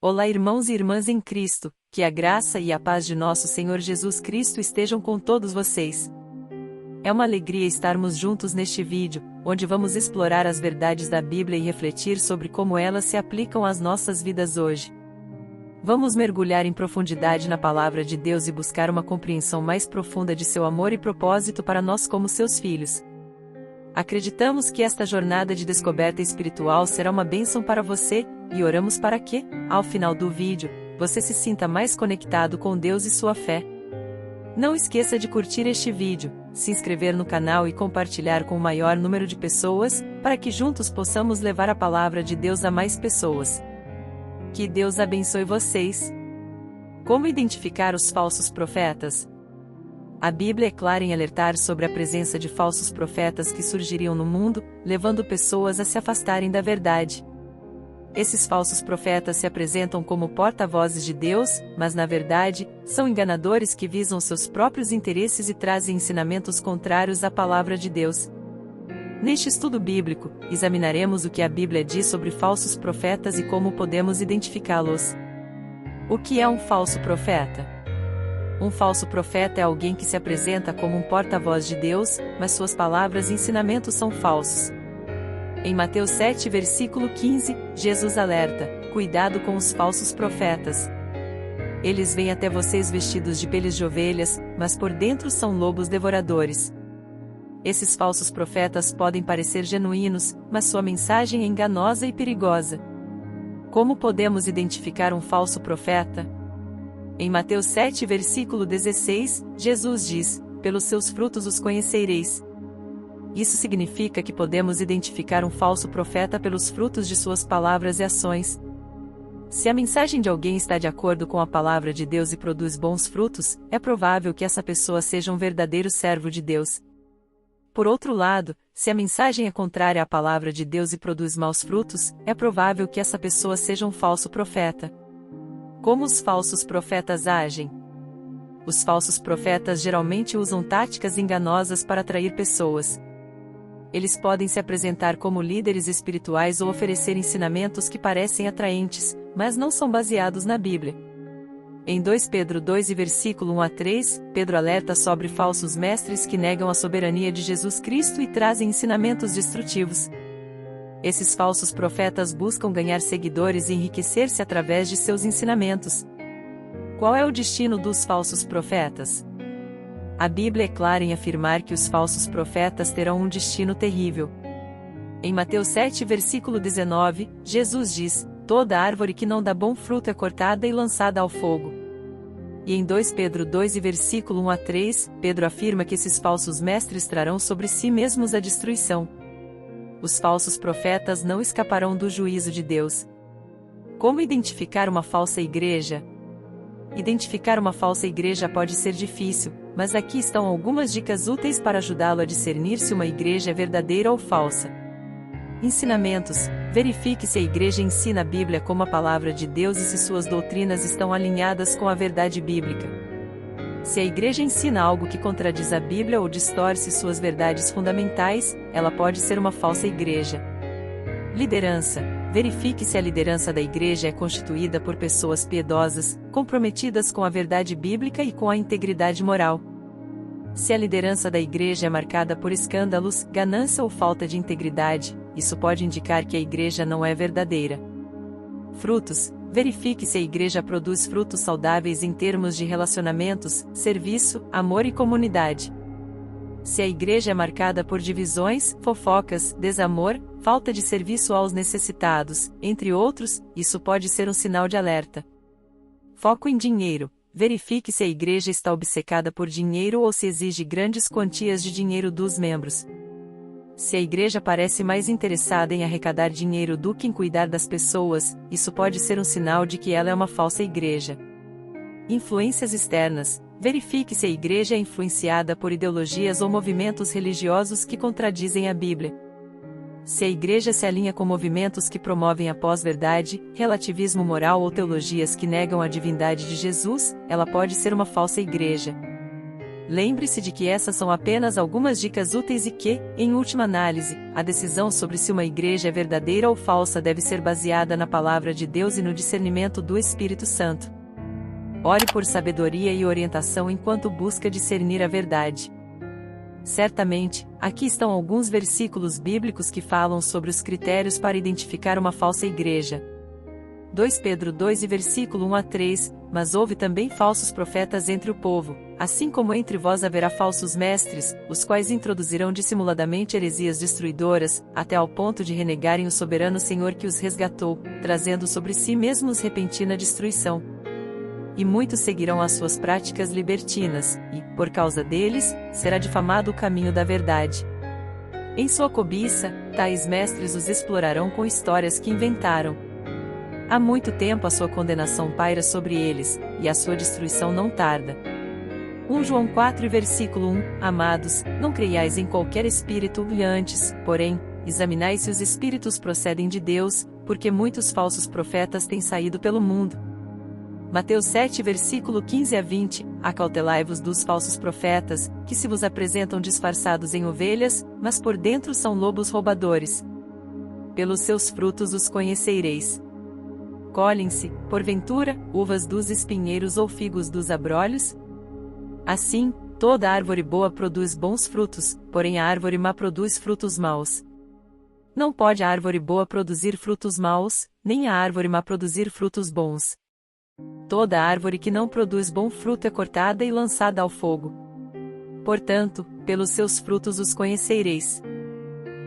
Olá, irmãos e irmãs em Cristo, que a graça e a paz de nosso Senhor Jesus Cristo estejam com todos vocês. É uma alegria estarmos juntos neste vídeo, onde vamos explorar as verdades da Bíblia e refletir sobre como elas se aplicam às nossas vidas hoje. Vamos mergulhar em profundidade na palavra de Deus e buscar uma compreensão mais profunda de seu amor e propósito para nós como seus filhos. Acreditamos que esta jornada de descoberta espiritual será uma bênção para você, e oramos para que, ao final do vídeo, você se sinta mais conectado com Deus e sua fé. Não esqueça de curtir este vídeo, se inscrever no canal e compartilhar com o maior número de pessoas, para que juntos possamos levar a palavra de Deus a mais pessoas. Que Deus abençoe vocês. Como identificar os falsos profetas? A Bíblia é clara em alertar sobre a presença de falsos profetas que surgiriam no mundo, levando pessoas a se afastarem da verdade. Esses falsos profetas se apresentam como porta-vozes de Deus, mas na verdade, são enganadores que visam seus próprios interesses e trazem ensinamentos contrários à palavra de Deus. Neste estudo bíblico, examinaremos o que a Bíblia diz sobre falsos profetas e como podemos identificá-los. O que é um falso profeta? Um falso profeta é alguém que se apresenta como um porta-voz de Deus, mas suas palavras e ensinamentos são falsos. Em Mateus 7, versículo 15, Jesus alerta: cuidado com os falsos profetas. Eles vêm até vocês vestidos de peles de ovelhas, mas por dentro são lobos devoradores. Esses falsos profetas podem parecer genuínos, mas sua mensagem é enganosa e perigosa. Como podemos identificar um falso profeta? Em Mateus 7, versículo 16, Jesus diz: pelos seus frutos os conhecereis. Isso significa que podemos identificar um falso profeta pelos frutos de suas palavras e ações. Se a mensagem de alguém está de acordo com a palavra de Deus e produz bons frutos, é provável que essa pessoa seja um verdadeiro servo de Deus. Por outro lado, se a mensagem é contrária à palavra de Deus e produz maus frutos, é provável que essa pessoa seja um falso profeta. Como os falsos profetas agem? Os falsos profetas geralmente usam táticas enganosas para atrair pessoas. Eles podem se apresentar como líderes espirituais ou oferecer ensinamentos que parecem atraentes, mas não são baseados na Bíblia. Em 2 Pedro 2 e versículo 1 a 3, Pedro alerta sobre falsos mestres que negam a soberania de Jesus Cristo e trazem ensinamentos destrutivos. Esses falsos profetas buscam ganhar seguidores e enriquecer-se através de seus ensinamentos. Qual é o destino dos falsos profetas? A Bíblia é clara em afirmar que os falsos profetas terão um destino terrível. Em Mateus 7, versículo 19, Jesus diz: toda árvore que não dá bom fruto é cortada e lançada ao fogo. E em 2 Pedro 2 e versículo 1 a 3, Pedro afirma que esses falsos mestres trarão sobre si mesmos a destruição. Os falsos profetas não escaparão do juízo de Deus. Como identificar uma falsa igreja? Identificar uma falsa igreja pode ser difícil, mas aqui estão algumas dicas úteis para ajudá-lo a discernir se uma igreja é verdadeira ou falsa. Ensinamentos: verifique se a igreja ensina a Bíblia como a palavra de Deus e se suas doutrinas estão alinhadas com a verdade bíblica. Se a igreja ensina algo que contradiz a Bíblia ou distorce suas verdades fundamentais, ela pode ser uma falsa igreja. Liderança: verifique se a liderança da igreja é constituída por pessoas piedosas, comprometidas com a verdade bíblica e com a integridade moral. Se a liderança da igreja é marcada por escândalos, ganância ou falta de integridade, isso pode indicar que a igreja não é verdadeira. Frutos: verifique se a igreja produz frutos saudáveis em termos de relacionamentos, serviço, amor e comunidade. Se a igreja é marcada por divisões, fofocas, desamor, falta de serviço aos necessitados, entre outros, isso pode ser um sinal de alerta. Foco em dinheiro: verifique se a igreja está obcecada por dinheiro ou se exige grandes quantias de dinheiro dos membros. Se a igreja parece mais interessada em arrecadar dinheiro do que em cuidar das pessoas, isso pode ser um sinal de que ela é uma falsa igreja. Influências externas: verifique se a igreja é influenciada por ideologias ou movimentos religiosos que contradizem a Bíblia. Se a igreja se alinha com movimentos que promovem a pós-verdade, relativismo moral ou teologias que negam a divindade de Jesus, ela pode ser uma falsa igreja. Lembre-se de que essas são apenas algumas dicas úteis e que, em última análise, a decisão sobre se uma igreja é verdadeira ou falsa deve ser baseada na palavra de Deus e no discernimento do Espírito Santo. Ore por sabedoria e orientação enquanto busca discernir a verdade. Certamente, aqui estão alguns versículos bíblicos que falam sobre os critérios para identificar uma falsa igreja. 2 Pedro 2 e versículo 1 a 3, mas houve também falsos profetas entre o povo, assim como entre vós haverá falsos mestres, os quais introduzirão dissimuladamente heresias destruidoras, até ao ponto de renegarem o soberano Senhor que os resgatou, trazendo sobre si mesmos repentina destruição. E muitos seguirão as suas práticas libertinas, e, por causa deles, será difamado o caminho da verdade. Em sua cobiça, tais mestres os explorarão com histórias que inventaram. Há muito tempo a sua condenação paira sobre eles, e a sua destruição não tarda. 1 João 4 e versículo 1, Amados, não creiais em qualquer espírito, e antes, porém, examinai se os espíritos procedem de Deus, porque muitos falsos profetas têm saído pelo mundo. Mateus 7 versículo 15 a 20, Acautelai-vos dos falsos profetas, que se vos apresentam disfarçados em ovelhas, mas por dentro são lobos roubadores. Pelos seus frutos os conhecereis. Colhem-se, porventura, uvas dos espinheiros ou figos dos abrolhos? Assim, toda árvore boa produz bons frutos, porém a árvore má produz frutos maus. Não pode a árvore boa produzir frutos maus, nem a árvore má produzir frutos bons. Toda árvore que não produz bom fruto é cortada e lançada ao fogo. Portanto, pelos seus frutos os conhecereis.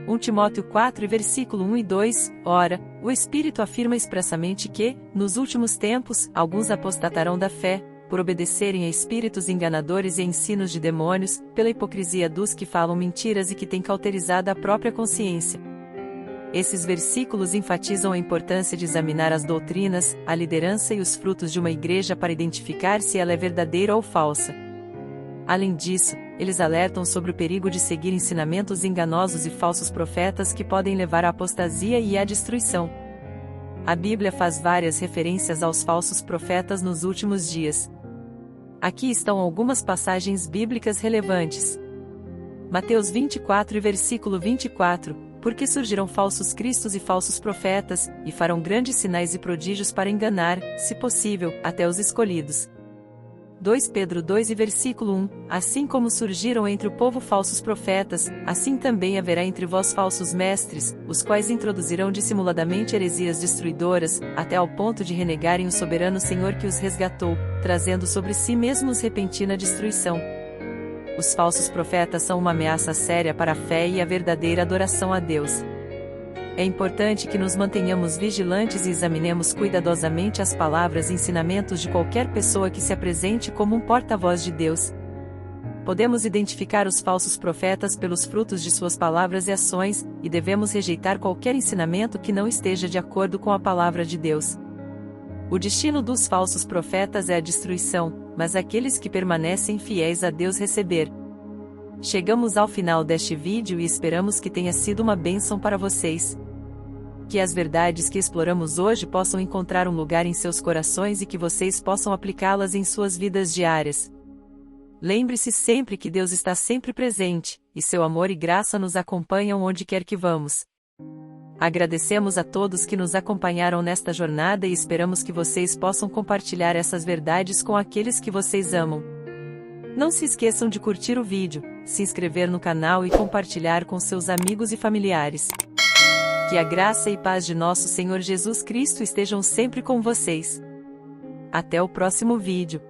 1 Timóteo 4 e versículo 1 e 2, Ora, o Espírito afirma expressamente que, nos últimos tempos, alguns apostatarão da fé, por obedecerem a espíritos enganadores e ensinos de demônios, pela hipocrisia dos que falam mentiras e que têm cauterizado a própria consciência. Esses versículos enfatizam a importância de examinar as doutrinas, a liderança e os frutos de uma igreja para identificar se ela é verdadeira ou falsa. Além disso, eles alertam sobre o perigo de seguir ensinamentos enganosos e falsos profetas que podem levar à apostasia e à destruição. A Bíblia faz várias referências aos falsos profetas nos últimos dias. Aqui estão algumas passagens bíblicas relevantes. Mateus 24 e versículo 24, Porque surgirão falsos cristos e falsos profetas, e farão grandes sinais e prodígios para enganar, se possível, até os escolhidos. 2 Pedro 2 e versículo 1, Assim como surgiram entre o povo falsos profetas, assim também haverá entre vós falsos mestres, os quais introduzirão dissimuladamente heresias destruidoras, até ao ponto de renegarem o soberano Senhor que os resgatou, trazendo sobre si mesmos repentina destruição. Os falsos profetas são uma ameaça séria para a fé e a verdadeira adoração a Deus. É importante que nos mantenhamos vigilantes e examinemos cuidadosamente as palavras e ensinamentos de qualquer pessoa que se apresente como um porta-voz de Deus. Podemos identificar os falsos profetas pelos frutos de suas palavras e ações, e devemos rejeitar qualquer ensinamento que não esteja de acordo com a palavra de Deus. O destino dos falsos profetas é a destruição, mas aqueles que permanecem fiéis a Deus receber. Chegamos ao final deste vídeo e esperamos que tenha sido uma bênção para vocês. Que as verdades que exploramos hoje possam encontrar um lugar em seus corações e que vocês possam aplicá-las em suas vidas diárias. Lembre-se sempre que Deus está sempre presente, e seu amor e graça nos acompanham onde quer que vamos. Agradecemos a todos que nos acompanharam nesta jornada e esperamos que vocês possam compartilhar essas verdades com aqueles que vocês amam. Não se esqueçam de curtir o vídeo, se inscrever no canal e compartilhar com seus amigos e familiares. Que a graça e paz de nosso Senhor Jesus Cristo estejam sempre com vocês. Até o próximo vídeo.